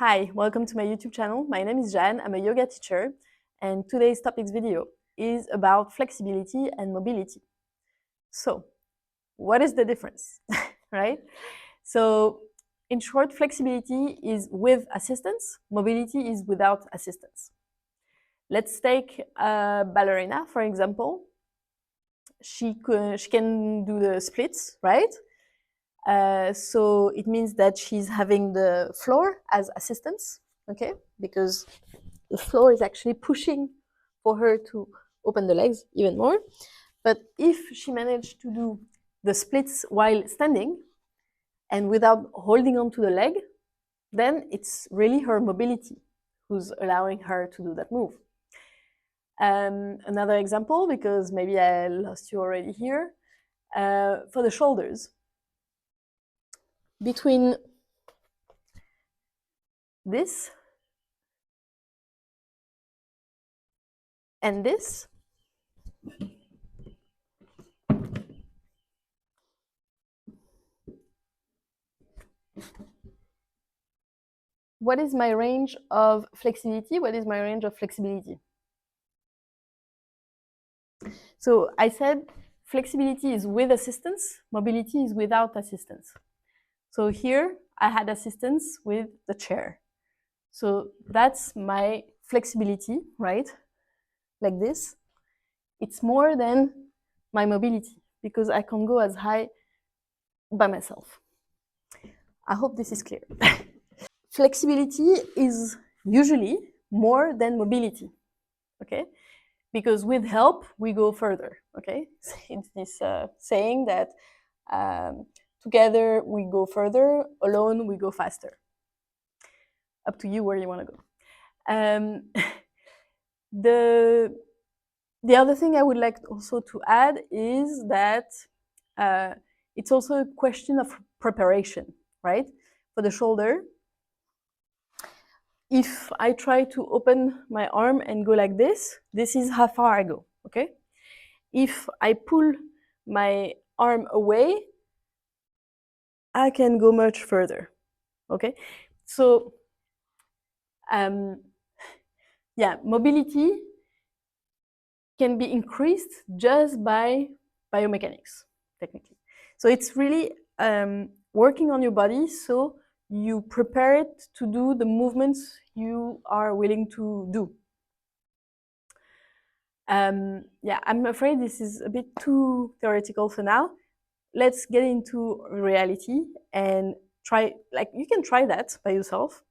Hi, welcome to my YouTube channel. My name is Jeanne, I'm a yoga teacher, and today's topics video is about flexibility and mobility. So, what is the difference, right? So, in short, flexibility is with assistance, mobility is without assistance. Let's take a ballerina, for example. She can do the splits, right? So it means that she's having the floor as assistance, okay? Because the floor is actually pushing for her to open the legs even more. But if she managed to do the splits while standing and without holding on to the leg, then it's really her mobility who's allowing her to do that move. Another example, because maybe I lost you already here, for the shoulders. Between this and this, what is my range of flexibility? What is my range of flexibility? So I said flexibility is with assistance, mobility is without assistance. So here I had assistance with the chair. So that's my flexibility, right? Like this. It's more than my mobility because I can go as high by myself. I hope this is clear. Flexibility is usually more than mobility, okay? Because with help, we go further, okay? It's this saying that together we go further, alone we go faster. Up to you where you want to go. The other thing I would like also to add is that it's also a question of preparation, right? For the shoulder, if I try to open my arm and go like this is how far I go, okay? If I pull my arm away, I can go much further, okay? So, yeah, mobility can be increased just by biomechanics, technically. So it's really working on your body so you prepare it to do the movements you are willing to do. Yeah, I'm afraid this is a bit too theoretical for now. Let's get into reality and try, like, you can try that by yourself.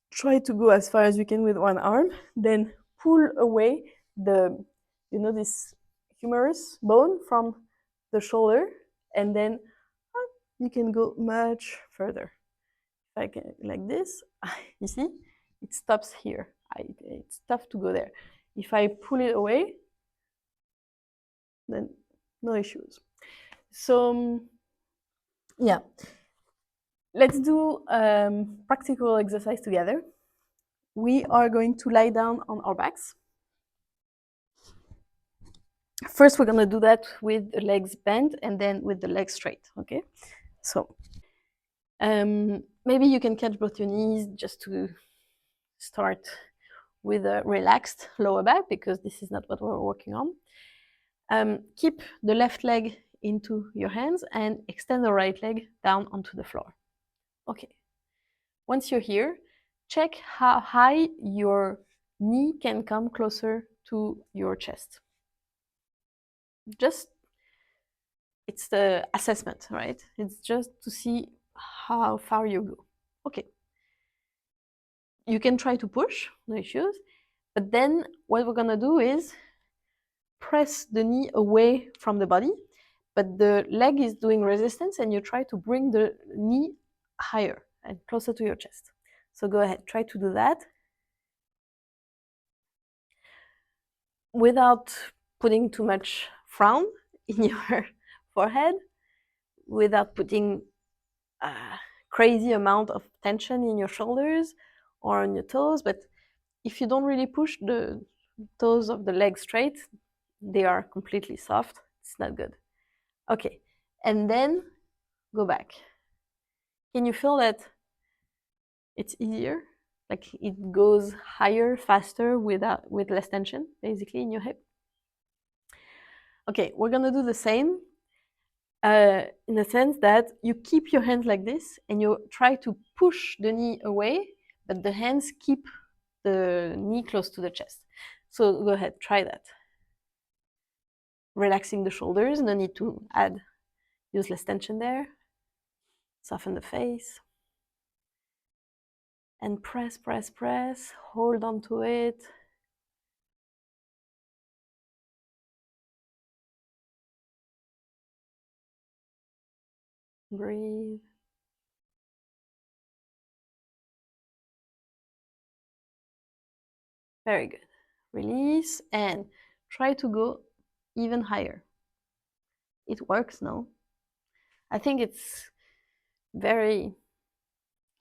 Try to go as far as you can with one arm, then pull away the, this humerus bone from the shoulder, and then you can go much further. If I can, like this, you see, it stops here. It's tough to go there. If I pull it away, then no issues. So, yeah, let's do practical exercise together. We are going to lie down on our backs. First, we're going to do that with the legs bent and then with the legs straight, okay? So, maybe you can catch both your knees just to start with a relaxed lower back because this is not what we're working on. Keep the left leg into your hands and extend the right leg down onto the floor. Okay. Once you're here, check how high your knee can come closer to your chest. Just, it's the assessment, right? It's just to see how far you go. Okay. You can try to push, no issues. But then what we're gonna do is press the knee away from the body, but the leg is doing resistance and you try to bring the knee higher and closer to your chest. So go ahead, try to do that. Without putting too much frown in your forehead, without putting a crazy amount of tension in your shoulders or on your toes. But if you don't really push the toes of the leg straight, they are completely soft. It's not good. Okay, and then go back. Can you feel that it's easier. Like it goes higher, faster with less tension, basically, in your hip. Okay, we're gonna do the same in the sense that you keep your hands like this and you try to push the knee away, but the hands keep the knee close to the chest. So go ahead, try that. Relaxing the shoulders, no need to add useless tension there. Soften the face. And press, press, press. Hold on to it. Breathe. Very good. Release and try to go even higher. It works now. I think it's very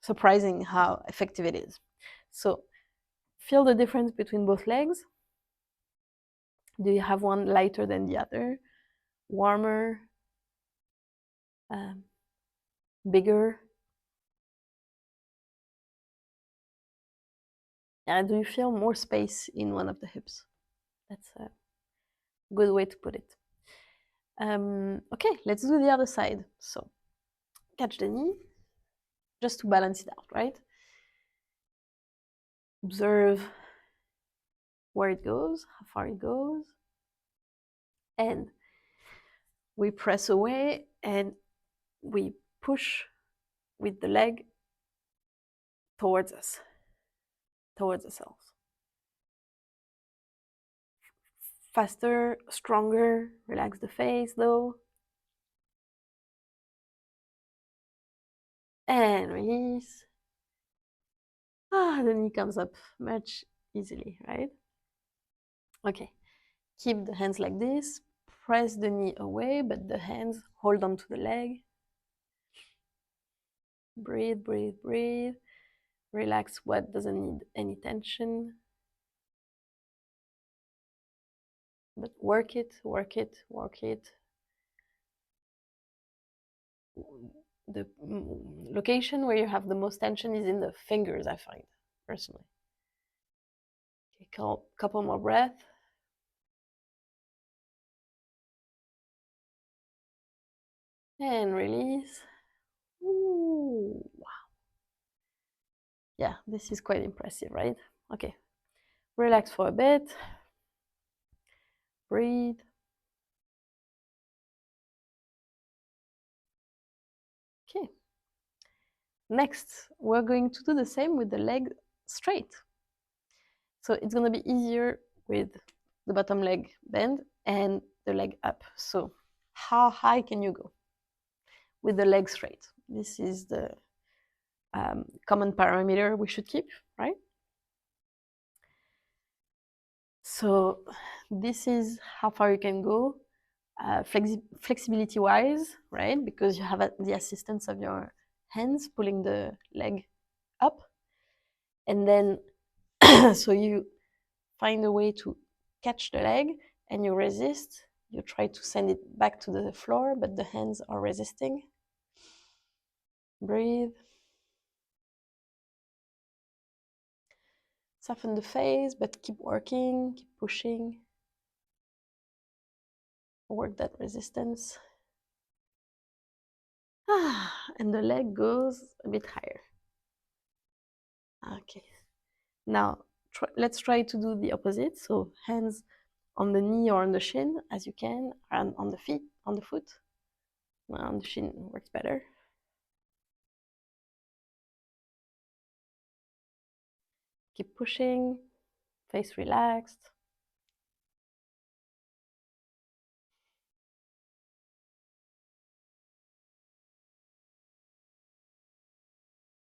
surprising how effective it is. So feel the difference between both legs. Do you have one lighter than the other? Warmer? Bigger? Do you feel more space in one of the hips? That's a good way to put it. Okay, let's do the other side. So catch the knee, just to balance it out, right? Observe where it goes, how far it goes. And we press away and we push with the leg towards us, towards ourselves. Faster, stronger, relax the face though. And release. The knee comes up much easily, right? Okay, keep the hands like this. Press the knee away, but the hands hold on to the leg. Breathe, breathe, breathe. Relax what doesn't need any tension. But work it, work it, work it. The location where you have the most tension is in the fingers, I find, personally. Okay, couple more breaths. And release. Ooh, wow. Yeah, this is quite impressive, right? Okay, relax for a bit. Breathe. Okay. Next, we're going to do the same with the leg straight. So it's going to be easier with the bottom leg bend and the leg up. So how high can you go with the leg straight? This is the common parameter we should keep, right? So this is how far you can go flexibility-wise, right? Because you have the assistance of your hands pulling the leg up. And then, so you find a way to catch the leg and you resist. You try to send it back to the floor, but the hands are resisting. Breathe. Soften the face, but keep working, keep pushing. Work that resistance. And the leg goes a bit higher. Okay. Now, let's try to do the opposite. So hands on the knee or on the shin as you can, and on the feet, on the foot. Well, on the shin works better. Keep pushing, face relaxed.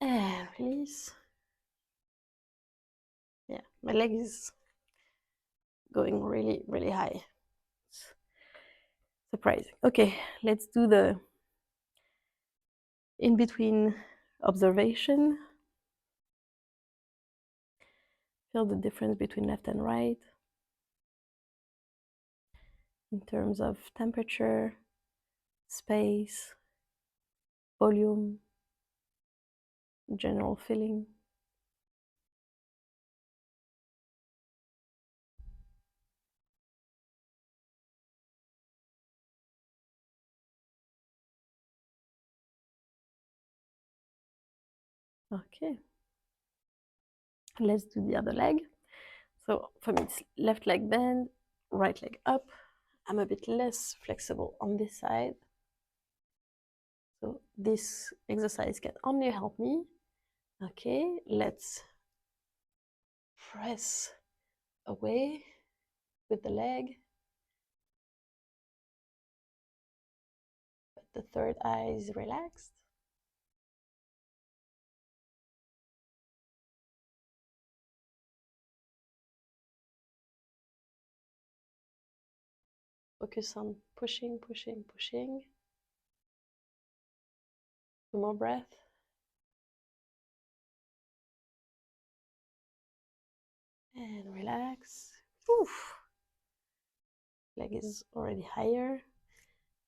And release. Yeah, my leg is going really, really high. It's surprising. Okay, let's do the in-between observation. Feel the difference between left and right in terms of temperature, space, volume, general feeling. Okay. Let's do the other leg. So for me, it's left leg bend, right leg up. I'm a bit less flexible on this side. So this exercise can only help me. Okay, let's press away with the leg. But the third eye is relaxed. Focus on pushing, pushing, pushing. 2 more breath. And relax. Oof. Leg is already higher.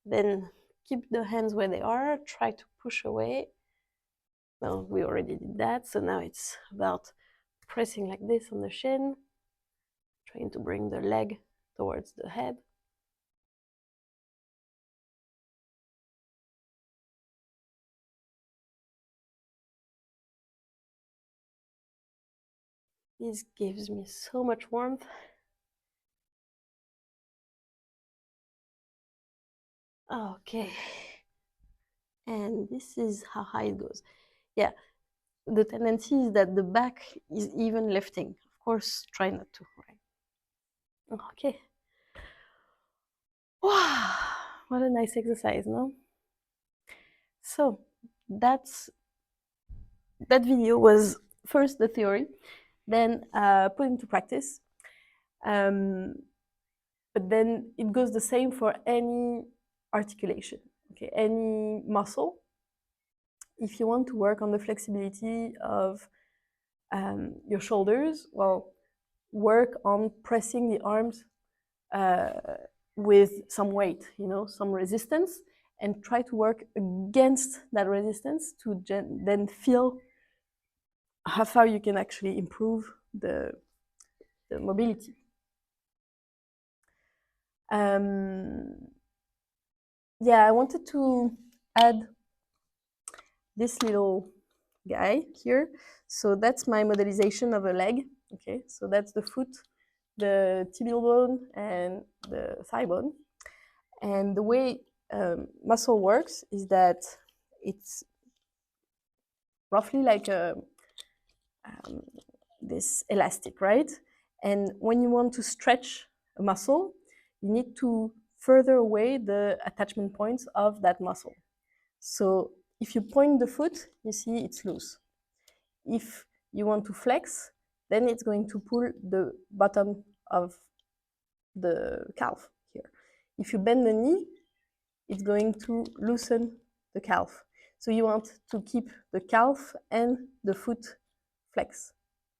Then keep the hands where they are. Try to push away. Well, we already did that. So now it's about pressing like this on the shin. Trying to bring the leg towards the head. This gives me so much warmth. Okay. And this is how high it goes. Yeah, the tendency is that the back is even lifting. Of course, try not to. Right? Okay. Wow, what a nice exercise, no? So that video was first the theory, then put into practice. But then it goes the same for any articulation, okay, any muscle. If you want to work on the flexibility of your shoulders, well, work on pressing the arms with some weight, some resistance, and try to work against that resistance to then feel how far you can actually improve the mobility. Yeah, I wanted to add this little guy here. So that's my modelization of a leg. Okay, so that's the foot, the tibial bone, and the thigh bone. And the way muscle works is that it's roughly like this elastic, right? And when you want to stretch a muscle, you need to further away the attachment points of that muscle. So if you point the foot, you see it's loose. If you want to flex, then it's going to pull the bottom of the calf here. If you bend the knee, it's going to loosen the calf. So you want to keep the calf and the foot flex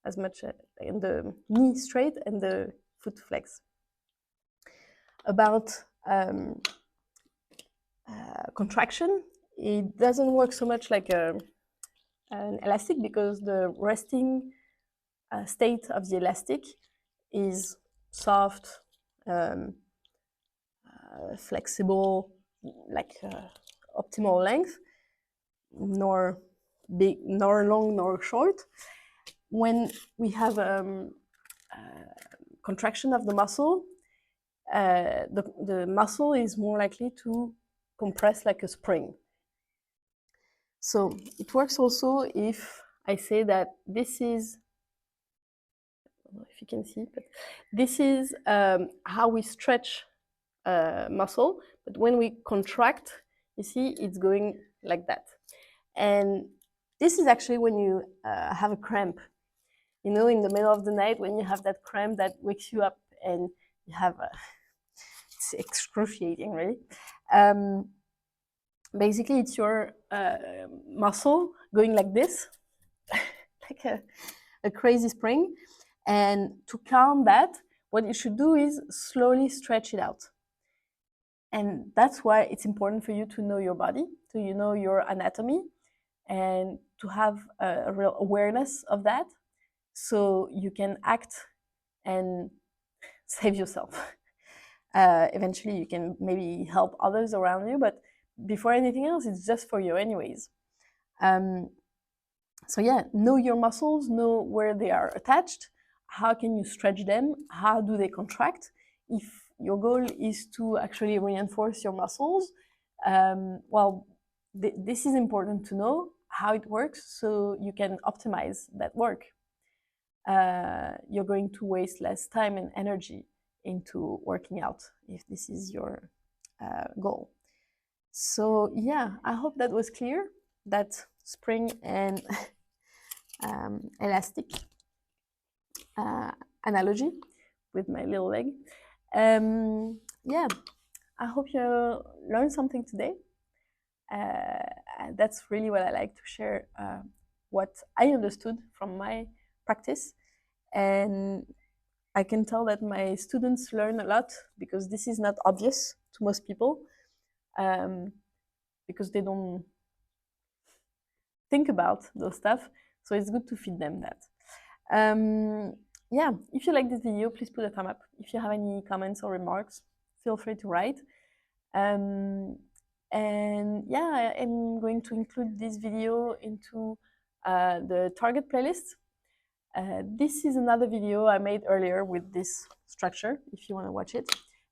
as much, and the knee straight and the foot flex. About contraction, it doesn't work so much like an elastic because the resting state of the elastic is soft, flexible, like optimal length, nor big, nor long, nor short. When we have contraction of the muscle, the muscle is more likely to compress like a spring. So it works also if I say that this is, I don't know if you can see, but this is how we stretch muscle, but when we contract, you see it's going like that. And this is actually when you have a cramp. In the middle of the night when you have that cramp that wakes you up and you have it's excruciating, really. Basically, it's your muscle going like this, like a crazy spring. And to calm that, what you should do is slowly stretch it out. And that's why it's important for you to know your body, to know your anatomy, and to have a real awareness of that, so you can act and save yourself. Eventually, you can maybe help others around you, but before anything else, it's just for you anyways. So yeah, know your muscles, know where they are attached, how can you stretch them, how do they contract. If your goal is to actually reinforce your muscles, well, this is important to know how it works so you can optimize that work. You're going to waste less time and energy into working out if this is your goal. So yeah, I hope that was clear, that spring and elastic analogy with my little leg. Yeah, I hope you learned something today. That's really what I like to share, what I understood from my practice. And I can tell that my students learn a lot because this is not obvious to most people, because they don't think about those stuff. So it's good to feed them that. Yeah, if you like this video, please put a thumb up. If you have any comments or remarks, feel free to write. And yeah, I'm going to include this video into the target playlist. This is another video I made earlier with this structure, if you want to watch it.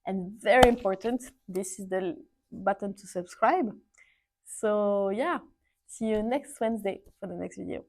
And very important, this is the button to subscribe. So yeah, see you next Wednesday for the next video.